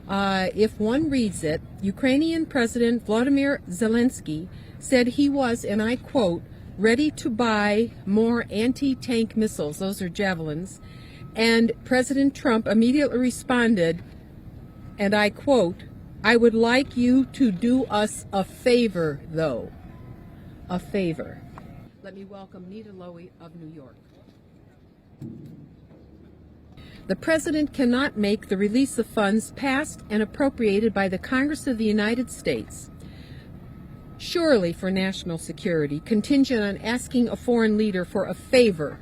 If one reads it, Ukrainian President Volodymyr Zelensky said he was, and I quote, ready to buy more anti-tank missiles, those are javelins, and President Trump immediately responded, and I quote, I would like you to do us a favor, though. A favor. Let me welcome Nita Lowy of New York. The President cannot make the release of funds passed and appropriated by the Congress of the United States, surely for national security, contingent on asking a foreign leader for a favor.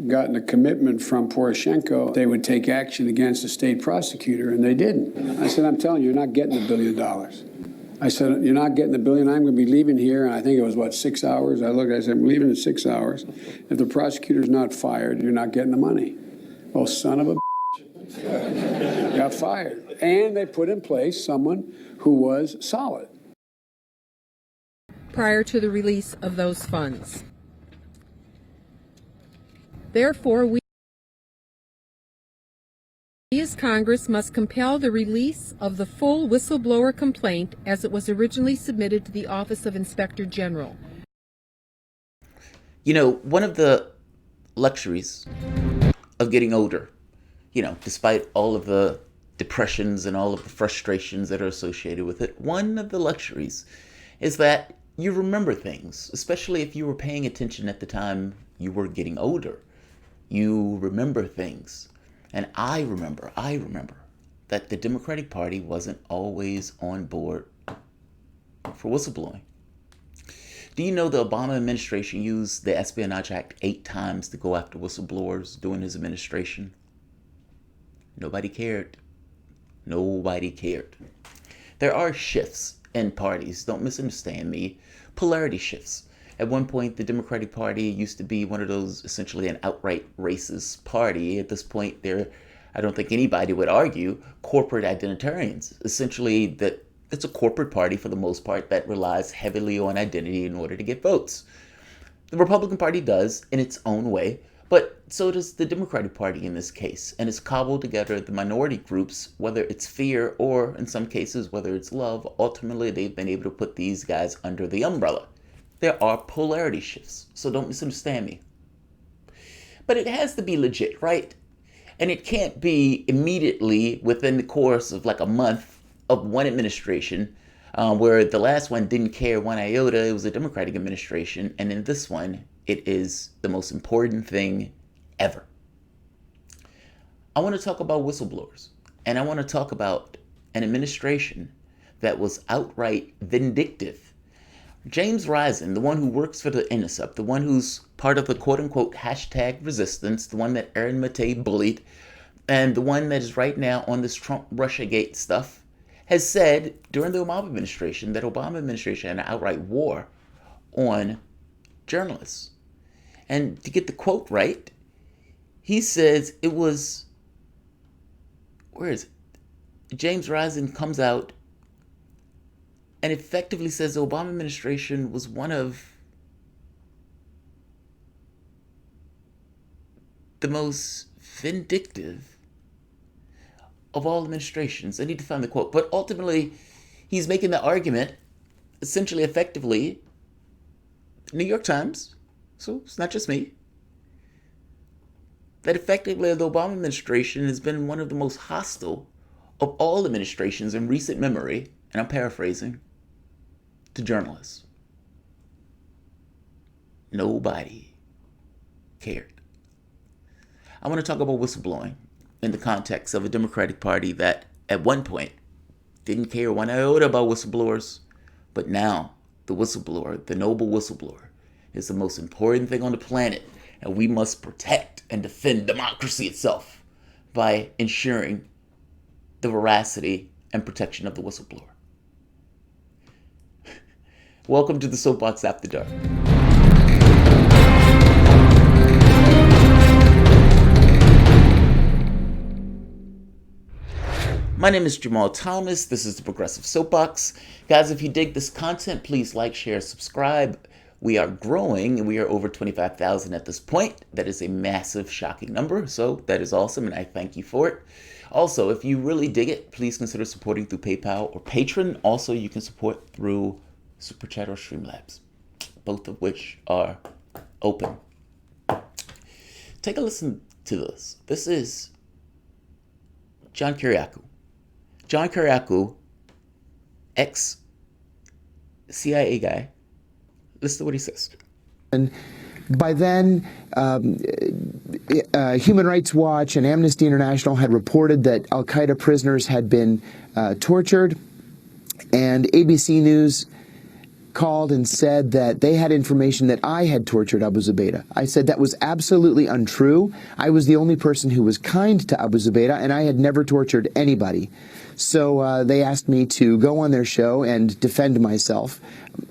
Gotten a commitment from Poroshenko, they would take action against the state prosecutor, and they didn't. I said, I'm telling you, you're not getting $1 billion. I said, you're not getting $1 billion. I'm going to be leaving here, and I think it was, 6 hours? I looked, I said, I'm leaving in 6 hours. If the prosecutor's not fired, you're not getting the money. Oh, son of a bitch. Got fired. And they put in place someone who was solid. Prior to the release of those funds. Therefore, we as Congress must compel the release of the full whistleblower complaint as it was originally submitted to the Office of Inspector General. You know, one of the luxuries of getting older, despite all of the depressions and all of the frustrations that are associated with it, one of the luxuries is that you remember things, especially if you were paying attention at the time you were getting older. You remember things. And I remember that the Democratic Party wasn't always on board for whistleblowing. Do you know the Obama administration used the Espionage Act 8 times to go after whistleblowers during his administration? Nobody cared. Nobody cared. There are shifts in parties. Don't misunderstand me. Polarity shifts. At one point, the Democratic Party used to be one of those, essentially an outright racist party. At this point, I don't think anybody would argue, corporate identitarians. Essentially, that it's a corporate party for the most part that relies heavily on identity in order to get votes. The Republican Party does in its own way, but so does the Democratic Party in this case. And it's cobbled together the minority groups, whether it's fear or, in some cases, whether it's love. Ultimately, they've been able to put these guys under the umbrella. There are polarity shifts, so don't misunderstand me. But it has to be legit, right? And it can't be immediately within the course of like a month of one administration, where the last one didn't care one iota. It was a Democratic administration. And in this one, it is the most important thing ever. I want to talk about whistleblowers. And I want to talk about an administration that was outright vindictive. James Risen, the one who works for the Intercept, the one who's part of the quote-unquote hashtag resistance, the one that Aaron Matei bullied, and the one that is right now on this Trump-Russiagate stuff, has said during the Obama administration that Obama administration had an outright war on journalists. And to get the quote right, he says it was, where is it? James Risen comes out and effectively says the Obama administration was one of the most vindictive of all administrations. I need to find the quote. But ultimately, he's making the argument, essentially, effectively, New York Times, so it's not just me, that effectively the Obama administration has been one of the most hostile of all administrations in recent memory, and I'm paraphrasing, to journalists. Nobody cared. I want to talk about whistleblowing in the context of a Democratic Party that at one point didn't care one iota about whistleblowers, but now the whistleblower, the noble whistleblower, is the most important thing on the planet, and we must protect and defend democracy itself by ensuring the veracity and protection of the whistleblower. Welcome to the Soapbox After Dark. My name is Jamarl Thomas. This is the Progressive Soapbox. Guys, if you dig this content, please like, share, subscribe. We are growing, and we are over 25,000 at this point. That is a massive, shocking number, so that is awesome, and I thank you for it. Also, if you really dig it, please consider supporting through PayPal or Patreon. Also, you can support through Super Chat or Streamlabs, both of which are open. Take a listen to this. This is John Kiriakou. John Kiriakou, ex-CIA guy. Listen to what he says. And by then, Human Rights Watch and Amnesty International had reported that al-Qaeda prisoners had been tortured, and ABC News called and said that they had information that I had tortured Abu Zubaydah. I said that was absolutely untrue. I was the only person who was kind to Abu Zubaydah, and I had never tortured anybody. So they asked me to go on their show and defend myself.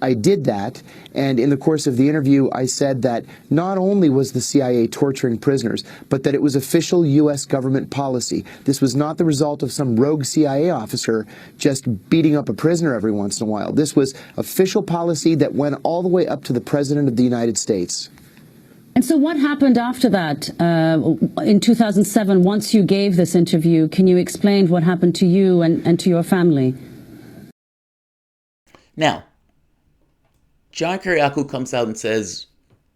I did that, and in the course of the interview, I said that not only was the CIA torturing prisoners, but that it was official U.S. government policy. This was not the result of some rogue CIA officer just beating up a prisoner every once in a while. This was official policy that went all the way up to the President of the United States. And so what happened after that in 2007, once you gave this interview? Can you explain what happened to you and to your family? Now, John Kiriakou comes out and says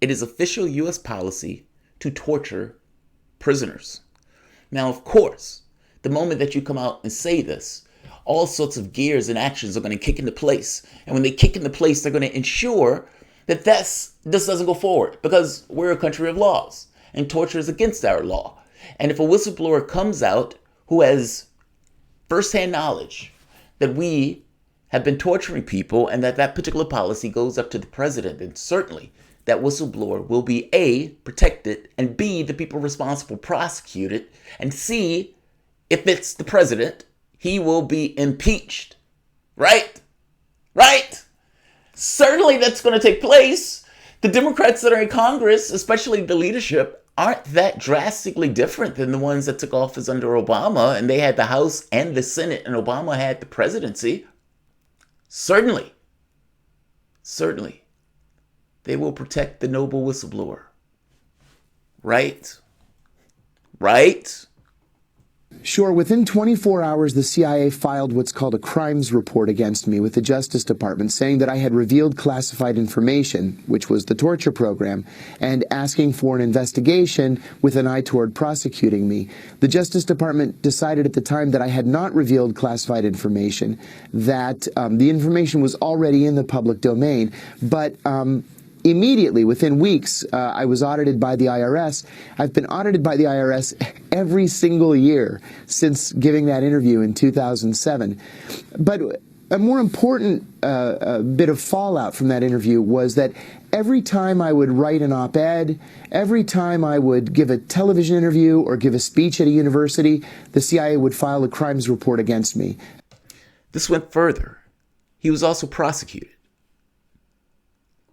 it is official U.S. policy to torture prisoners. Now, of course, the moment that you come out and say this, all sorts of gears and actions are going to kick into place. And when they kick into place, they're going to ensure that this doesn't go forward, because we're a country of laws and torture is against our law. And if a whistleblower comes out who has firsthand knowledge that we have been torturing people and that particular policy goes up to the president, then certainly that whistleblower will be A, protected, and B, the people responsible prosecuted, and C, if it's the president, he will be impeached. Right? Right? Certainly that's going to take place. The Democrats that are in Congress, especially the leadership, aren't that drastically different than the ones that took office under Obama, and they had the House and the Senate, and Obama had the presidency. Certainly, they will protect the noble whistleblower. Right? Right? Sure, within 24 hours, the CIA filed what's called a crimes report against me with the Justice Department, saying that I had revealed classified information, which was the torture program, and asking for an investigation with an eye toward prosecuting me. The Justice Department decided at the time that I had not revealed classified information, that the information was already in the public domain, but immediately, within weeks, I was audited by the IRS. I've been audited by the IRS every single year since giving that interview in 2007. But a more important bit of fallout from that interview was that every time I would write an op-ed, every time I would give a television interview or give a speech at a university, the CIA would file a crimes report against me. This went further. He was also prosecuted.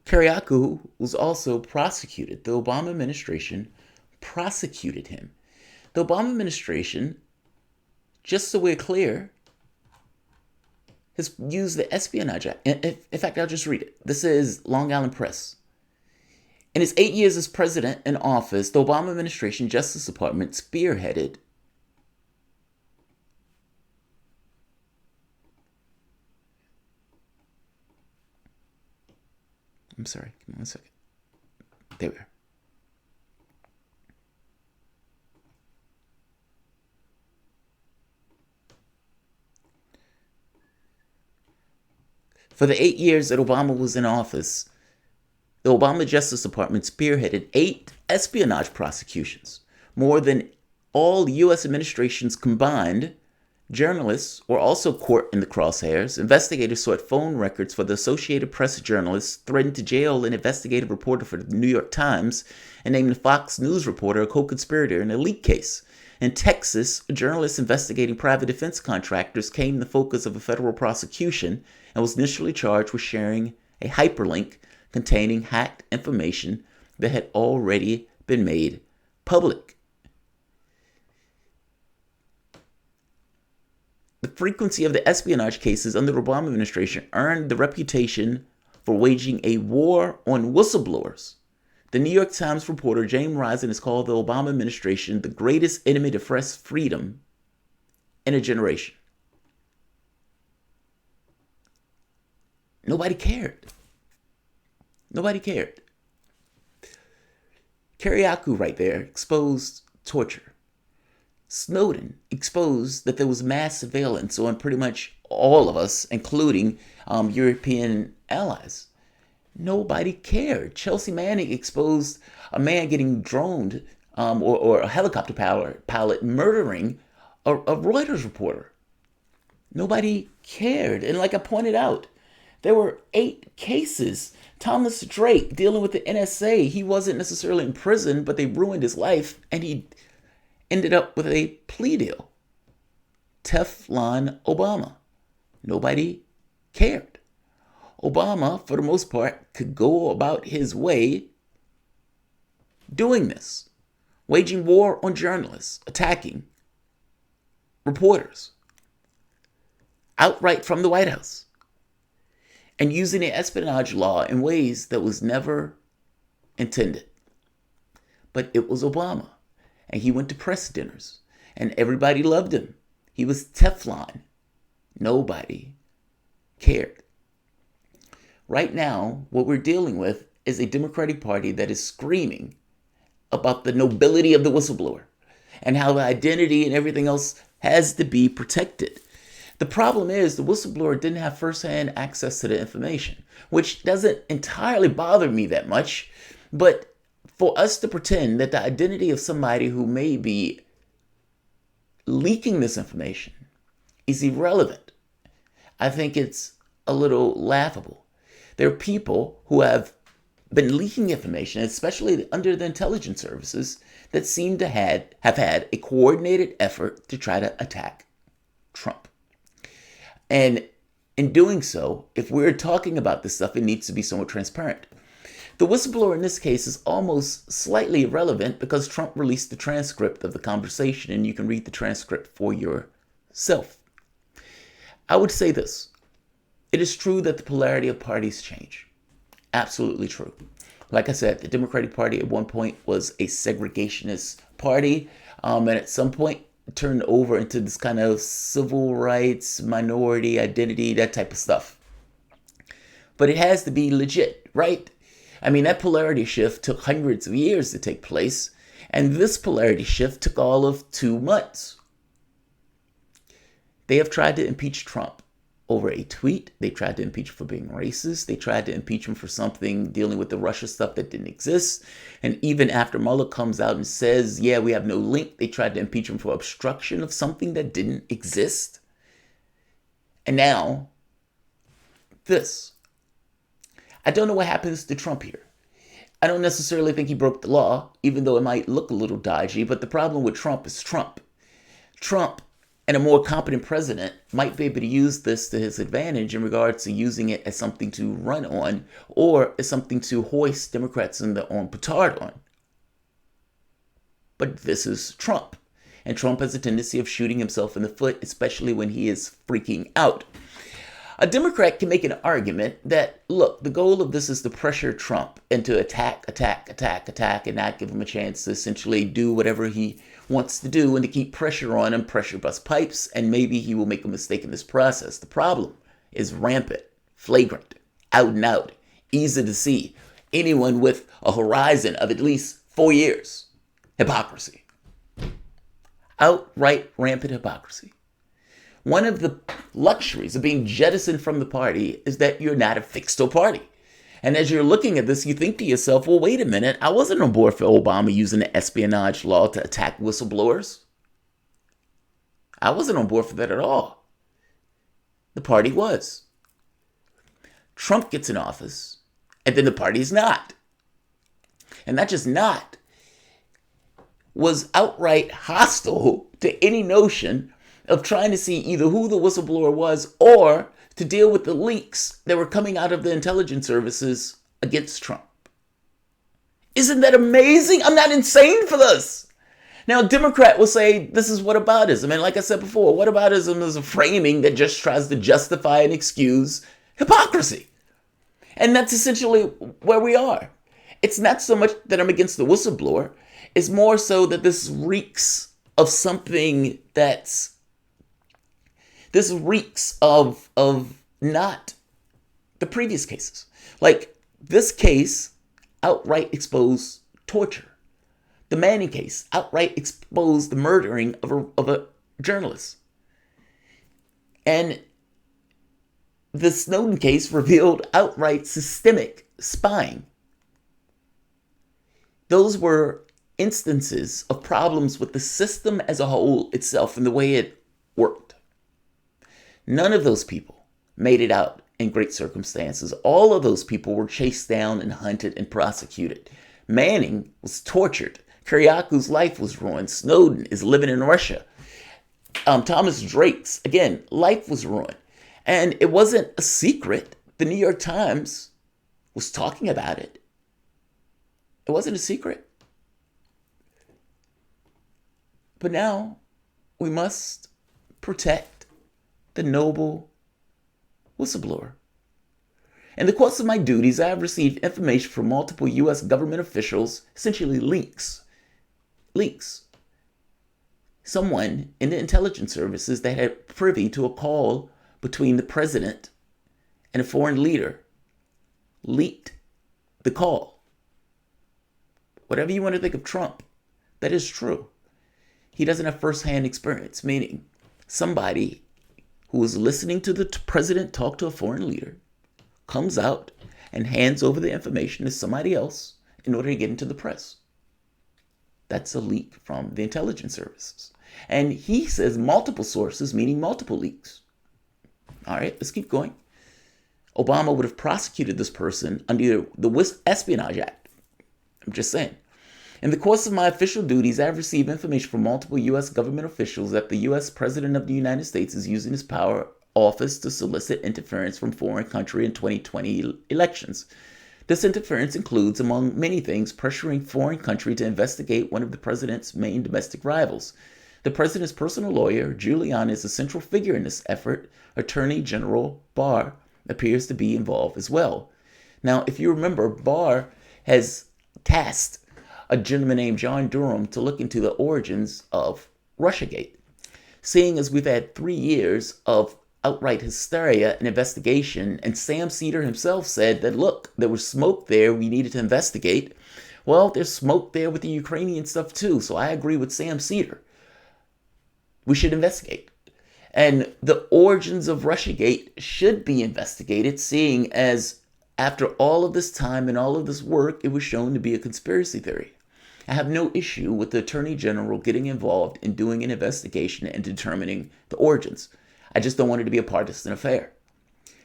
Kiriakou was also prosecuted. The Obama administration prosecuted him. The Obama administration, just so we're clear, has used the Espionage Act. In fact, I'll just read it. This is Long Island Press. In his 8 years as president in office, the Obama administration Justice Department spearheaded I'm sorry, give me 1 second. There we are. For the 8 years that Obama was in office, the Obama Justice Department spearheaded 8 espionage prosecutions, more than all U.S. administrations combined. Journalists were also caught in the crosshairs. Investigators sought phone records for the Associated Press journalists, threatened to jail an investigative reporter for the New York Times, and named a Fox News reporter a co-conspirator in a leak case. In Texas, journalists investigating private defense contractors came the focus of a federal prosecution and was initially charged with sharing a hyperlink containing hacked information that had already been made public. The frequency of the espionage cases under the Obama administration earned the reputation for waging a war on whistleblowers. The New York Times reporter James Risen has called the Obama administration the greatest enemy to press freedom in a generation. Nobody cared. Nobody cared. Kiriakou right there exposed torture. Snowden exposed that there was mass surveillance on pretty much all of us, including European allies. Nobody cared. Chelsea Manning exposed a man getting droned or a helicopter pilot murdering a Reuters reporter. Nobody cared. And like I pointed out, there were 8 cases. Thomas Drake dealing with the NSA, he wasn't necessarily in prison, but they ruined his life, and he ended up with a plea deal. Teflon Obama. Nobody cared. Obama, for the most part, could go about his way doing this, waging war on journalists, attacking reporters outright from the White House, and using the espionage law in ways that was never intended. But it was Obama, and he went to press dinners, and everybody loved him. He was Teflon. Nobody cared. Right now, what we're dealing with is a Democratic Party that is screaming about the nobility of the whistleblower and how the identity and everything else has to be protected. The problem is the whistleblower didn't have firsthand access to the information, which doesn't entirely bother me that much. But for us to pretend that the identity of somebody who may be leaking this information is irrelevant, I think it's a little laughable. There are people who have been leaking information, especially under the intelligence services, that seem to have had a coordinated effort to try to attack Trump. And in doing so, if we're talking about this stuff, it needs to be somewhat transparent. The whistleblower in this case is almost slightly irrelevant because Trump released the transcript of the conversation, and you can read the transcript for yourself. I would say this. It is true that the polarity of parties change. Absolutely true. Like I said, the Democratic Party at one point was a segregationist party, and at some point turned over into this kind of civil rights, minority identity, that type of stuff. But it has to be legit, right? I mean, that polarity shift took hundreds of years to take place, and this polarity shift took all of 2 months. They have tried to impeach Trump over a tweet. They tried to impeach him for being racist. They tried to impeach him for something dealing with the Russia stuff that didn't exist. And even after Mueller comes out and says, yeah, we have no link, they tried to impeach him for obstruction of something that didn't exist. And now, this. I don't know what happens to Trump here. I don't necessarily think he broke the law, even though it might look a little dodgy. But the problem with Trump is Trump. Trump and a more competent president might be able to use this to his advantage in regards to using it as something to run on or as something to hoist Democrats on petard on. But this is Trump. And Trump has a tendency of shooting himself in the foot, especially when he is freaking out. A Democrat can make an argument that, look, the goal of this is to pressure Trump and to attack, and not give him a chance to essentially do whatever he wants to do and to keep pressure on him, pressure bust pipes, and maybe he will make a mistake in this process. The problem is rampant, flagrant, out and out, easy to see. Anyone with a horizon of at least 4 years. Hypocrisy. Outright rampant hypocrisy. One of the luxuries of being jettisoned from the party is that you're not affixed to a party. And as you're looking at this, you think to yourself, well, wait a minute, I wasn't on board for Obama using the espionage law to attack whistleblowers. I wasn't on board for that at all. The party was. Trump gets in office, and then the party's not. And not just not, was outright hostile to any notion of trying to see either who the whistleblower was or to deal with the leaks that were coming out of the intelligence services against Trump. Isn't that amazing? I'm not insane for this. Now, a Democrat will say this is whataboutism. And like I said before, whataboutism is a framing that just tries to justify and excuse hypocrisy. And that's essentially where we are. It's not so much that I'm against the whistleblower. It's more so that this reeks of something that's This reeks of not the previous cases. Like, this case outright exposed torture. The Manning case outright exposed the murdering of a journalist. And the Snowden case revealed outright systemic spying. Those were instances of problems with the system as a whole itself and the way it worked. None of those people made it out in great circumstances. All of those people were chased down and hunted and prosecuted. Manning was tortured. Kiriakou's life was ruined. Snowden is living in Russia. Thomas Drake's, again, life was ruined. And it wasn't a secret. The New York Times was talking about it. It wasn't a secret. But now we must protect the noble whistleblower. In the course of my duties, I have received information from multiple U.S. government officials, essentially leaks. Someone in the intelligence services that had privy to a call between the president and a foreign leader leaked the call. Whatever you want to think of Trump, that is true. He doesn't have firsthand experience, meaning somebody who is listening to the president talk to a foreign leader comes out and hands over the information to somebody else in order to get into the press. That's a leak from the intelligence services. And he says multiple sources, meaning multiple leaks. All right, let's keep going. Obama would have prosecuted this person under the Espionage Act. I'm just saying. In the course of my official duties, I have received information from multiple U.S. government officials that the U.S. President of the United States is using his power office to solicit interference from foreign country in 2020 elections. This interference includes, among many things, pressuring foreign country to investigate one of the president's main domestic rivals. The president's personal lawyer, Giuliani, is a central figure in this effort. Attorney General Barr appears to be involved as well. Now, if you remember, Barr has tasked a gentleman named John Durham to look into the origins of Russiagate. Seeing as we've had 3 years of outright hysteria and investigation, and Sam Cedar himself said that, look, there was smoke there, we needed to investigate. Well, there's smoke there with the Ukrainian stuff too, so I agree with Sam Cedar. We should investigate. And the origins of Russiagate should be investigated, seeing as after all of this time and all of this work, it was shown to be a conspiracy theory. I have no issue with the Attorney General getting involved in doing an investigation and determining the origins. I just don't want it to be a partisan affair.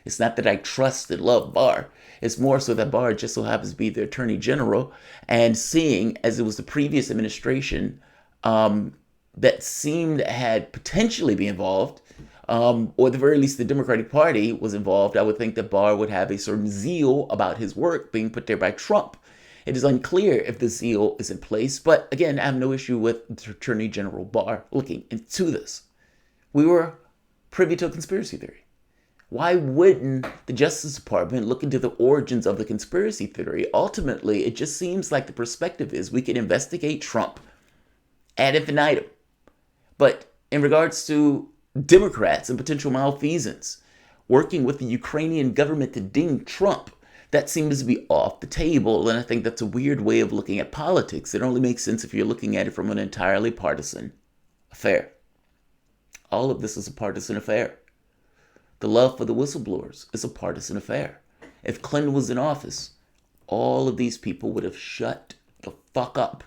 It's not that I trust and love Barr. It's more so that Barr just so happens to be the Attorney General, and seeing as it was the previous administration that seemed had potentially be involved, or at the very least the Democratic Party was involved, I would think that Barr would have a certain zeal about his work being put there by Trump. It is unclear if the zeal is in place, but again, I have no issue with Attorney General Barr looking into this. We were privy to a conspiracy theory. Why wouldn't the Justice Department look into the origins of the conspiracy theory? Ultimately, it just seems like the perspective is we can investigate Trump ad infinitum. But in regards to Democrats and potential malfeasance working with the Ukrainian government to ding Trump, that seems to be off the table. And I think that's a weird way of looking at politics. It only makes sense if you're looking at it from an entirely partisan affair. All of this is a partisan affair. The love for the whistleblowers is a partisan affair. If Clinton was in office, all of these people would have shut the fuck up.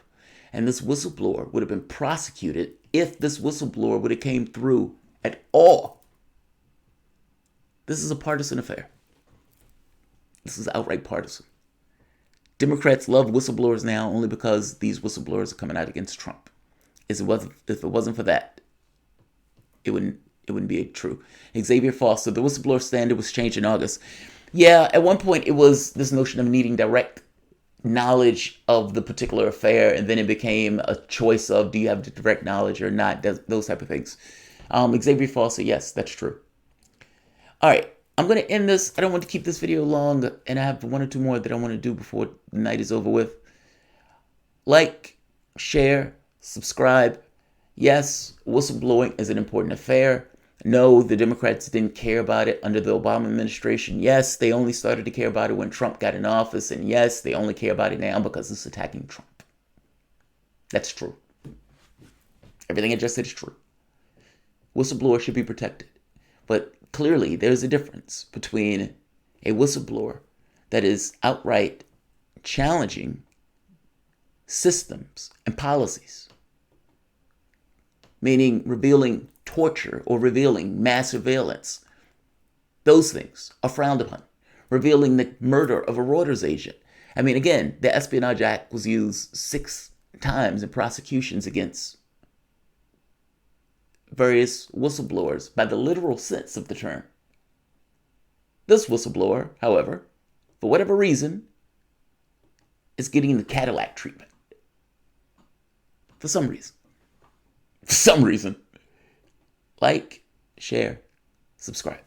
And this whistleblower would have been prosecuted if this whistleblower would have came through at all. This is a partisan affair. This is outright partisan. Democrats love whistleblowers now only because these whistleblowers are coming out against Trump. If it wasn't for that, it wouldn't be true. Xavier Foster, the whistleblower standard was changed in August. Yeah, at one point it was this notion of needing direct knowledge of the particular affair, and then it became a choice of do you have direct knowledge or not, those type of things. Xavier Foster, yes, that's true. All right, I'm going to end this. I don't want to keep this video long, and I have 1 or 2 more that I want to do before the night is over with. Like, share, subscribe. Yes, whistleblowing is an important affair. No, the Democrats didn't care about it under the Obama administration. Yes, they only started to care about it when Trump got in office. And yes, they only care about it now because it's attacking Trump. That's true. Everything I just said is true. Whistleblowers should be protected. But clearly, there's a difference between a whistleblower that is outright challenging systems and policies, meaning revealing torture or revealing mass surveillance. Those things are frowned upon. Revealing the murder of a Reuters agent. I mean, again, the Espionage Act was used 6 times in prosecutions against various whistleblowers by the literal sense of the term. This whistleblower, however, for whatever reason, is getting the Cadillac treatment. For some reason. For some reason. Like, share, subscribe.